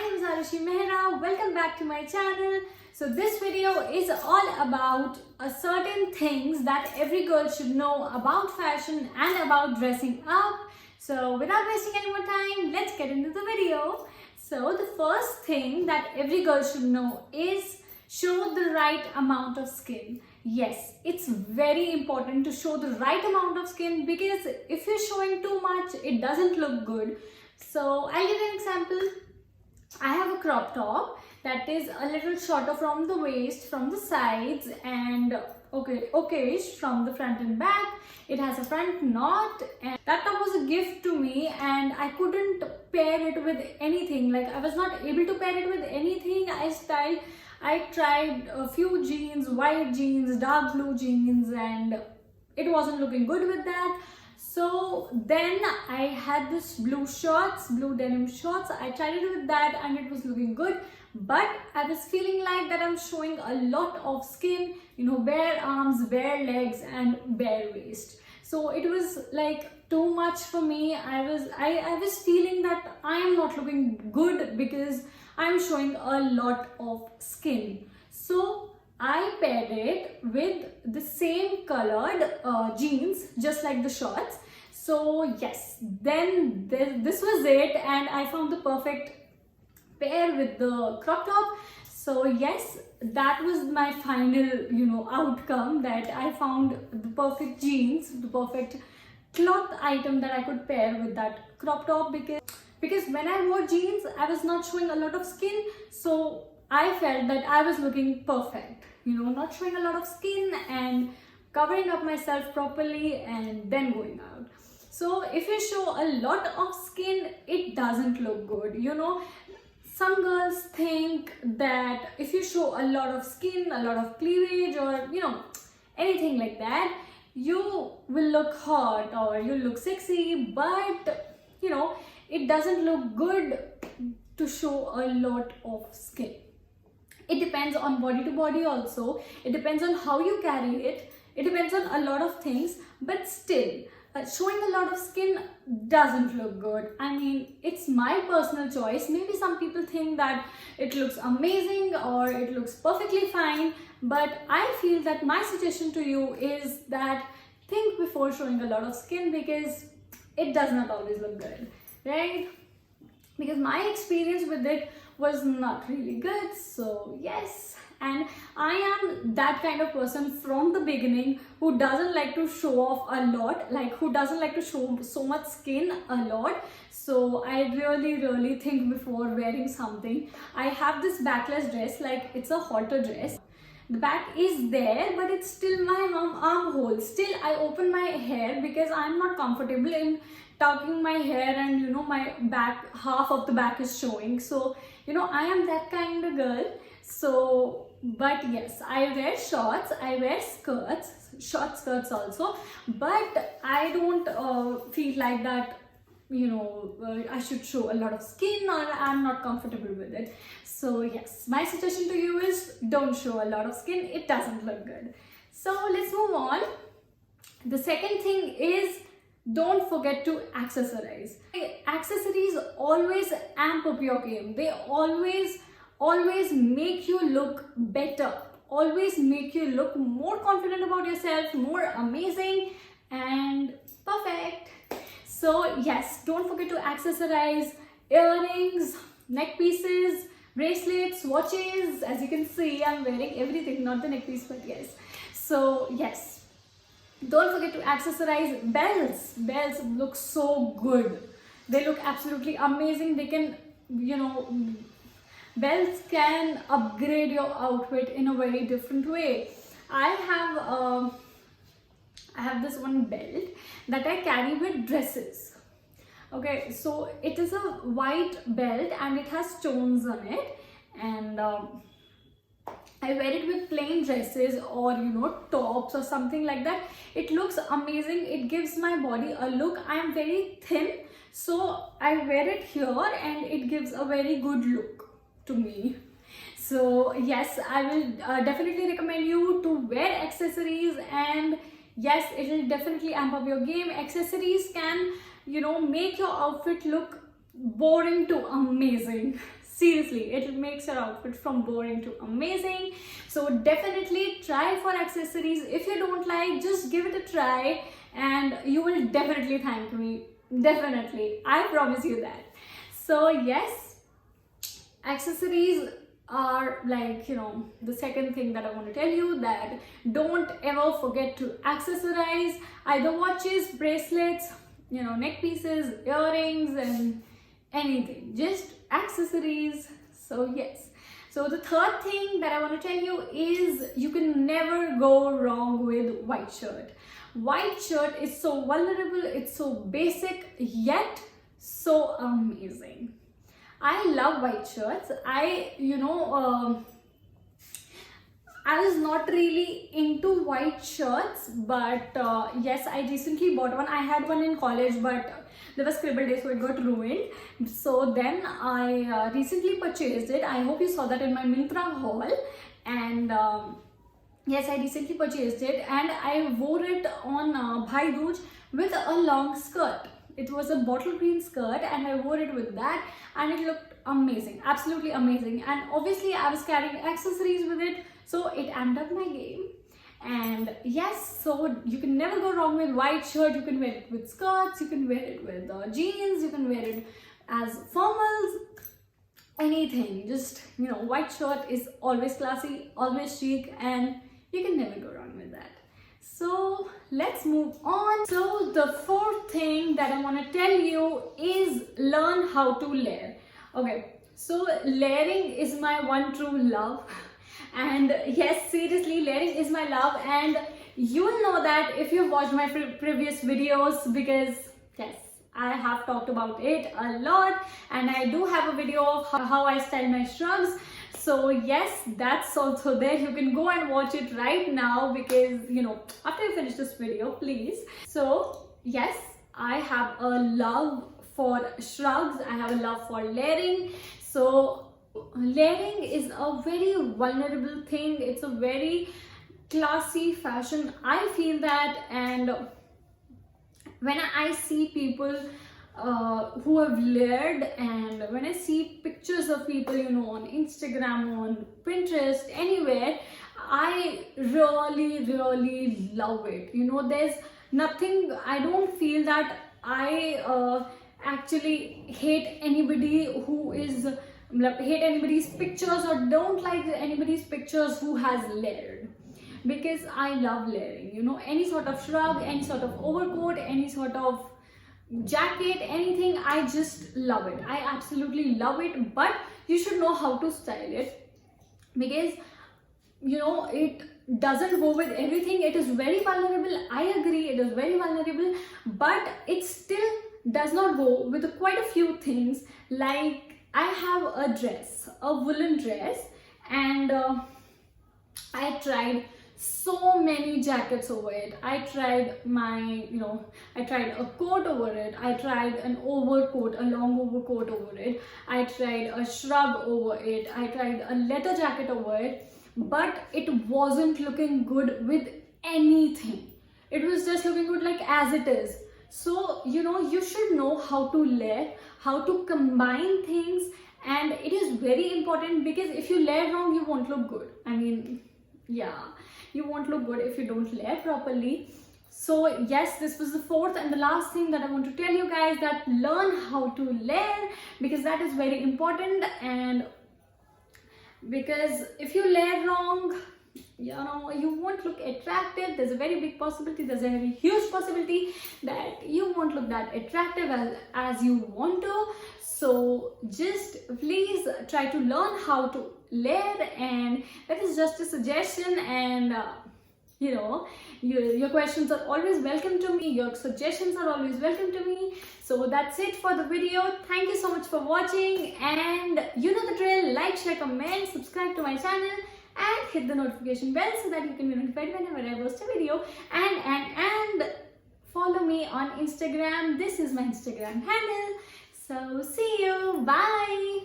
name is Arushi Mehra. Welcome back to my channel. So this video is all about certain things that every girl should know about fashion and about dressing up. So without wasting any more time, let's get into the video. So the first thing that every girl should know is show the right amount of skin. Yes, it's very important to show the right amount of skin because if you're showing too much, it doesn't look good. So I'll give you an example. I have a crop top that is a little shorter from the waist, from the sides, and okayish from the front and back. It has a front knot, and that top was a gift to me, and I couldn't pair it with anything. Like I was not able to pair it with anything. I tried a few jeans, white jeans, dark blue jeans, and it wasn't looking good with that. So then I had this blue shorts, blue denim shorts. I tried it with that and it was looking good. But I was feeling like that I'm showing a lot of skin, you know, bare arms, bare legs and bare waist. So it was like too much for me. I was feeling that I am not looking good because I'm showing a lot of skin. So I paired it with the same colored jeans, just like the shorts. So yes, then this was it, and I found the perfect pair with the crop top. So yes, that was my final, you know, outcome, that I found the perfect jeans, the perfect cloth item that I could pair with that crop top, because when I wore jeans, I was not showing a lot of skin. So I felt that I was looking perfect, you know, not showing a lot of skin and covering up myself properly and then going out. So if you show a lot of skin, it doesn't look good, you know. Some girls think that if you show a lot of skin, a lot of cleavage, or you know, anything like that, you will look hot or you look sexy, but you know, it doesn't look good to show a lot of skin. It depends on body to body also. It depends on how you carry it. It depends on a lot of things, but still, showing a lot of skin doesn't look good. I mean, it's my personal choice. Maybe some people think that it looks amazing or it looks perfectly fine, but I feel that my suggestion to you is that think before showing a lot of skin, because it does not always look good, right? Because my experience with it was not really good. So yes, and I am that kind of person from the beginning who doesn't like to show off a lot, like who doesn't like to show so much skin a lot. So I really think before wearing something. I have this backless dress, like it's a halter dress. The back is there, but it's still my armhole. Still I open my hair because I'm not comfortable in tucking my hair, and you know, my back, half of the back is showing. So you know, I am that kind of girl. So but yes, I wear shorts, I wear skirts, short skirts also, but I don't feel like that, you know, I should show a lot of skin, or I'm not comfortable with it. So yes, my suggestion to you is don't show a lot of skin. It doesn't look good. So let's move on. The second thing is, don't forget to accessorize. Accessories always amp up your game. They always make you look better, always make you look more confident about yourself, more amazing and perfect. So yes, don't forget to accessorize. Earrings, neck pieces, bracelets, watches. As you can see, I'm wearing everything, not the neck piece, but yes. So yes, don't forget to accessorize. Bells look so good. They look absolutely amazing. They can, you know, belts can upgrade your outfit in a very different way. I have this one belt that I carry with dresses. Okay, so it is a white belt and it has stones on it, and I wear it with plain dresses or, you know, tops or something like that. It looks amazing. It gives my body a look. I am very thin, so I wear it here and it gives a very good look to me. So yes, I will definitely recommend you to wear accessories, and yes, it will definitely amp up your game. Accessories can, you know, make your outfit look boring to amazing. Seriously, it makes your outfit from boring to amazing. So definitely try for accessories. If you don't like, just give it a try and you will definitely thank me. Definitely, I promise you that. So yes, accessories are like, the second thing that I want to tell you, that don't ever forget to accessorize either watches, bracelets, neck pieces, earrings, and anything, just accessories. So yes, so the third thing that I want to tell you is you can never go wrong with white shirt. White shirt is so vulnerable, it's so basic, yet so amazing. I love white shirts. I was not really into white shirts, but yes, I recently bought one. I had one in college, but there was scribble day, so it got ruined. So then I recently purchased it. I hope you saw that in my Myntra haul. And yes, I recently purchased it and I wore it on Bhai Dooj with a long skirt. It was a bottle green skirt and I wore it with that and it looked amazing, absolutely amazing. And obviously I was carrying accessories with it, so it amped up my game. And yes, so you can never go wrong with white shirt. You can wear it with skirts, you can wear it with jeans, you can wear it as formals, anything. Just, white shirt is always classy, always chic, and you can never go wrong with that. So let's move on. So the fourth thing that I want to tell you is learn how to layer. Okay, so layering is my one true love. And yes, seriously, layering is my love, and you will know that if you've watched my previous videos, because yes, I have talked about it a lot, and I do have a video of how I style my shrugs. So yes, that's also there. You can go and watch it right now, because after you finish this video, please. So yes, I have a love for shrugs, I have a love for layering. So layering is a very vulnerable thing, it's a very classy fashion, I feel that. And when I see people who have layered, and when I see pictures of people on Instagram, on Pinterest, anywhere, I really love it. There's nothing, I don't feel that I actually hate anybody hate anybody's pictures or don't like anybody's pictures who has layered, because I love layering. Any sort of shrug, any sort of overcoat, any sort of jacket, anything, I just love it. I absolutely love it. But you should know how to style it, because it doesn't go with everything. It is very vulnerable, I agree, it is very vulnerable, but it still does not go with quite a few things. Like, I have a dress, a woolen dress, and I tried so many jackets over it. I tried I tried a coat over it. I tried an overcoat, a long overcoat over it. I tried a shrug over it. I tried a leather jacket over it, but it wasn't looking good with anything. It was just looking good like as it is. So, you should know how to layer, how to combine things, and it is very important, because if you layer wrong, you won't look good. I mean, yeah, you won't look good if you don't layer properly. So yes, this was the fourth and the last thing that I want to tell you guys, that learn how to layer, because that is very important. And because if you layer wrong, you won't look attractive. There's a very big possibility, there's a very huge possibility that you won't look that attractive as you want to. So just please try to learn how to layer, and that is just a suggestion. And your questions are always welcome to me, your suggestions are always welcome to me. So that's it for the video. Thank you so much for watching, and you know the drill. Like, share, comment, subscribe to my channel, and hit the notification bell so that you can be notified whenever I post a video. And follow me on Instagram. This is my Instagram handle. So see you. Bye.